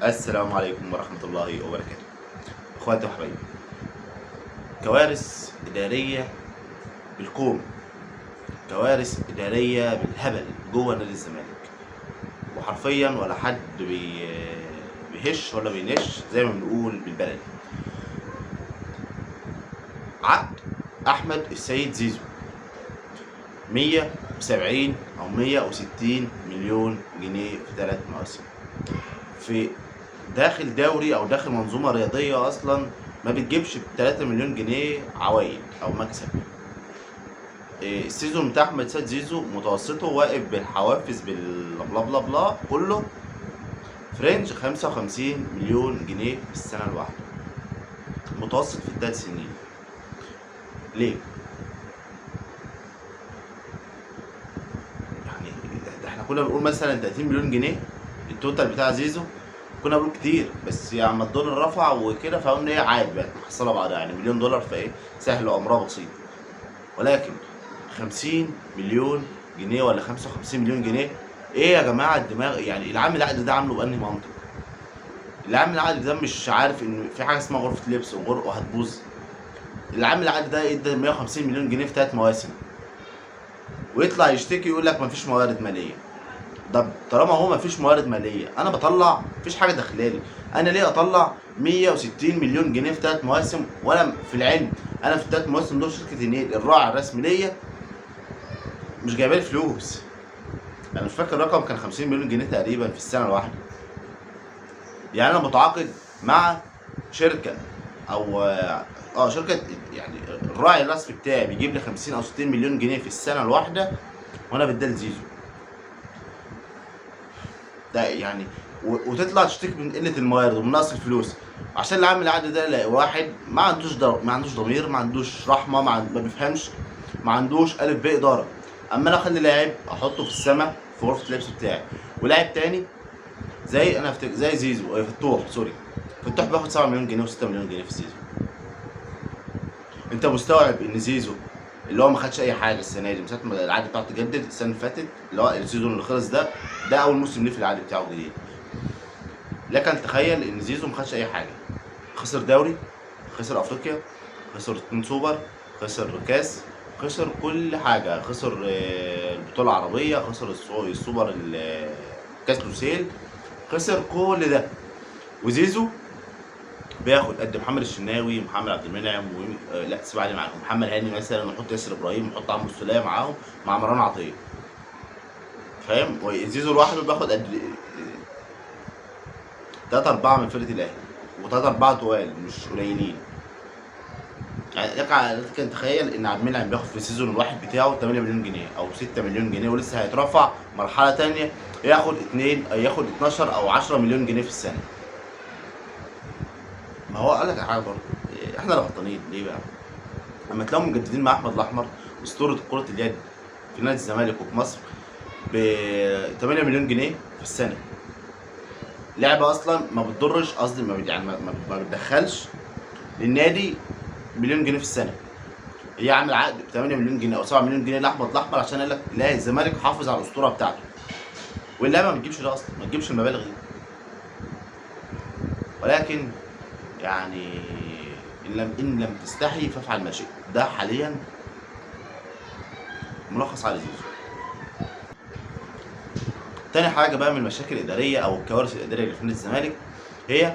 السلام عليكم ورحمة الله وبركاته. اخواتي وحبايبي، كوارث إدارية بالكوم، كوارث إدارية بالهبل جوه نادي الزمالك، وحرفيا ولا حد بيهش ولا بينش زي ما بنقول بالبلدي. عقد أحمد السيد زيزو 170 أو 160 مليون جنيه في 3 مواسم، في داخل دوري او داخل منظومه رياضيه اصلا ما بتجيبش ب 3 مليون جنيه عوائد او مكسب. السيزون بتاع احمد سيد زيزو متوسطه واقف بالحوافز بالبلا بلا بلا كله في رينج 55 مليون جنيه في السنه الواحده، متوسط في ال3 سنين. ليه؟ يعني ده احنا كنا بنقول مثلا 30 مليون جنيه التوتال بتاع زيزو، كنا بنقول كتير، بس يعني الدولار رفع وكده فقلنا ايه عادي بقت محصله بعضها، يعني مليون دولار فايه سهل وامرها بسيط. ولكن 50 مليون جنيه ولا 55 مليون جنيه، ايه يا جماعه الدماغ؟ يعني العامل العقد ده عامله بأنهي منطق؟ العامل العقد ده مش عارف ان في حاجه اسمها غرفه لبس وغرفه وهتبوظ؟ العامل العقد ده ادى 150 مليون جنيه في 3 مواسم، ويطلع يشتكي يقول لك مفيش موارد ماليه. طب طالما هو مفيش موارد ماليه، انا بطلع مفيش حاجه داخلالي، انا ليه اطلع 160 مليون جنيه في 3 مواسم؟ وانا في العلم انا في ال3 مواسم دول شركه النيل الراعي الرسمي ليا مش جايبه لي فلوس. انا مش فاكر الرقم، كان 50 مليون جنيه تقريبا في السنه الواحده. يعني انا متعاقد مع شركه او شركه، يعني الراعي الرسمي بتاعي بيجيب لي 50 او 60 مليون جنيه في السنه الواحده، وانا بدال زيزو ده يعني. وتطلع تشتكي من قله الموارد ومن نقص الفلوس عشان اللي عامل العقد ده واحد ما عندوش ضمير، ما عندوش رحمه، ما بيفهمش، ما عندوش الف ب اداره. اما انا اخلي لاعب احطه في السما في غرفه اللبس بتاعي، ولاعب تاني زي انا زي زيزو فتوح سوري، فتوح بياخد 7 مليون جنيه و6 مليون جنيه في السيزون. انت مستوعب ان زيزو اللي هو ما خدش اي حاجه السنه دي من ساعه ما العقد بتاعه اتجدد السنه اللي فاتت، اللي هو السيزون اللي خلص ده اول موسم ليه في العقد بتاعه الجديد. لكن تخيل ان زيزو ما خدش اي حاجه، خسر دوري، خسر افريقيا، خسر 2 سوبر، خسر كاس، خسر كل حاجه، خسر البطوله العربيه، خسر السوبر كاس لوسيل، خسر كل ده. وزيزو بياخد قد محمد الشناوي ومحمد عبد المنعم لا سيب علي معاهم محمد هاني مثلا، ونحط ياسر ابراهيم، ونحط عمرو السوليه معاهم مع مروان عطيه. فاهم؟ وزيزو لوحده بياخد قد 3 4 من فرقه الاهلي، و3 4 تقال مش قليلين. يعني لك ان تتخيل ان عبد المنعم بياخد في السيزون الواحد بتاعه 8 مليون جنيه او 6 مليون جنيه، ولسه هيترفع مرحله تانية ياخد 12 او 10 مليون جنيه في السنه. ما هو قال لك حاجه برضه، احنا اللي غلطانين ليه بقى؟ اما تلاقوا مجددين مع احمد الاحمر اسطوره كره اليد في نادي الزمالك وفي مصر ب 8 مليون جنيه في السنه، لعبه اصلا ما بتضرش، قصدي ما يعني ما بتدخلش للنادي مليون جنيه في السنه. هي عامل عقد ب 8 مليون جنيه او 7 مليون جنيه لاحمد الاحمر عشان قال لك لا الزمالك حافظ على الاسطوره بتاعته، واللعبه ما بتجيبش ده اصلا، ما تجيبش المبالغ دي. ولكن يعني ان لم تستحي فافعل ما شئت، ده حاليا ملخص على زيزو. تاني حاجه بقى من المشاكل الاداريه او الكوارث الاداريه اللي في نادي الزمالك هي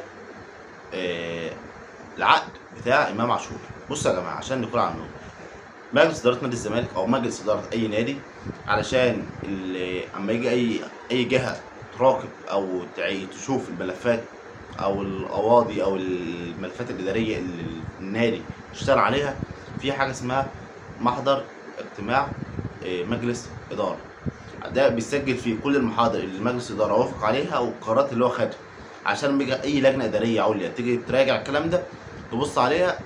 العقد بتاع امام عاشور. بصوا يا جماعه عشان نكون على النور، مجلس اداره نادي الزمالك او مجلس اداره اي نادي علشان اما يجي اي جهه تراقب او تشوف الملفات او القواضي او الملفات الاداريه اللي النادي اشتغل عليها، في حاجه اسمها محضر اجتماع مجلس اداره. ده بيسجل فيه كل المحاضر اللي مجلس الاداره وافق عليها والقرارات اللي هو خدها، عشان لما يجي اي لجنه اداريه عليا تيجي تراجع الكلام ده تبص عليها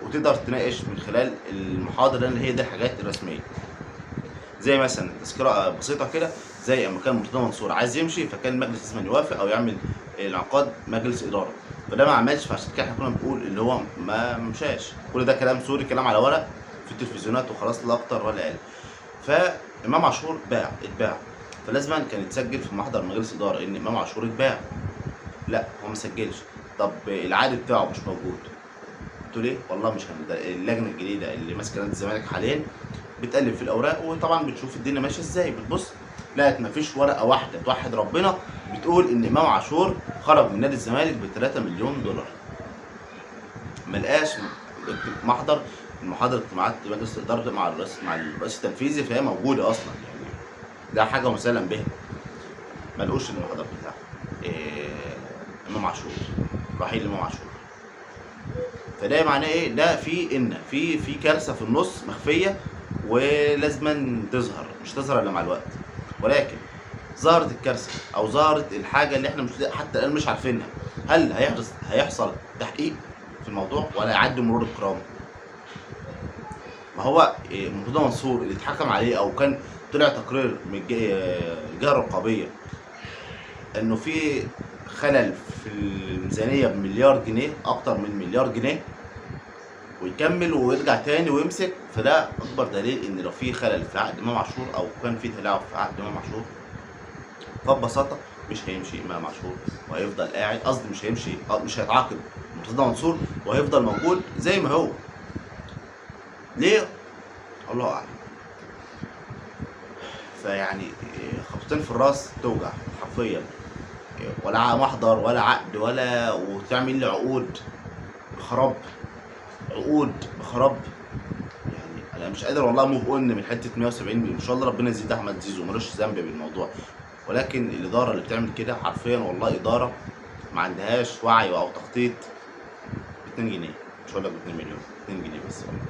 وتقدر تناقش من خلال المحاضر، لان هي دي الحاجات الرسميه. زي مثلا تذكره بسيطه كده، زي اما كان مرتضى منصور عايز يمشي فكان المجلس لازم يوافق او يعمل انعقاد مجلس اداره، فده ما عملش، فعشان كده احنا كنا بنقول اللي هو ما مشاش. كل ده كلام سوري، كلام على ورق في التلفزيونات وخلاص، لا اكتر ولا اقل. فامام عاشور اتباع، فلازم كان يتسجل في محضر مجلس اداره ان امام عاشور اتباع. لا هو ما سجلش. طب العقد بتاعه مش موجود. قلت له ليه؟ والله مش اللجنه الجديده اللي ماسكه نادي الزمالك حاليا بتقلب في الاوراق، وطبعا بتشوف الدنيا ماشيه ازاي، بتبص لقت مفيش ورقه واحده توحد ربنا بتقول ان امام عاشور خرج من نادي الزمالك ب 3 مليون دولار. ملقاش محضر محاضره اجتماعات مجلس الاداره مع الرئيس التنفيذي، فهي موجوده اصلا يعني، ده حاجه مسلم بها. ملقوش المحاضر بتاعه امام عاشور، رحيل امام عاشور. فده معناه ايه؟ ده في كارثه في النص مخفيه ولازما تظهر، مش تظهر الا مع الوقت. ولكن ظهرت الكارثه او ظهرت الحاجه اللي احنا مش حتى الان مش عارفينها. هل هيحصل تحقيق في الموضوع ولا يعدي مرور الكرام؟ ما هو مرتضى منصور اللي اتحكم عليه او كان طلع تقرير من الجهه الرقابيه انه في خلل في الميزانيه بمليار جنيه، اكتر من مليار جنيه، ويكمل ويرجع تاني ويمسك، فده اكبر دليل ان لو في خلل في عقد امام عاشور او كان في تلاعب في عقد امام عاشور، فببساطه مش هيمشي امام عاشور وهيفضل قاعد، قصدي مش هيمشي، مش هيتعاقد مرتضى منصور وهيفضل موجود زي ما هو. ليه؟ الله اعلم. فيعني خبطتين في الراس توجع حرفيا، ولا محضر ولا عقد ولا، وتعمل لي عقود بخراب، عقود بخراب. يعني انا مش قادر والله موف اون من حته 170 مليون. ان شاء الله ربنا يزيد احمد زيزو، ملوش ذنب بالموضوع، ولكن الاداره اللي بتعمل كده حرفيا والله اداره ما عندهاش وعي او تخطيط. ب 2 جنيه، مش هقول لك ب 2 مليون، 2 جنيه بس.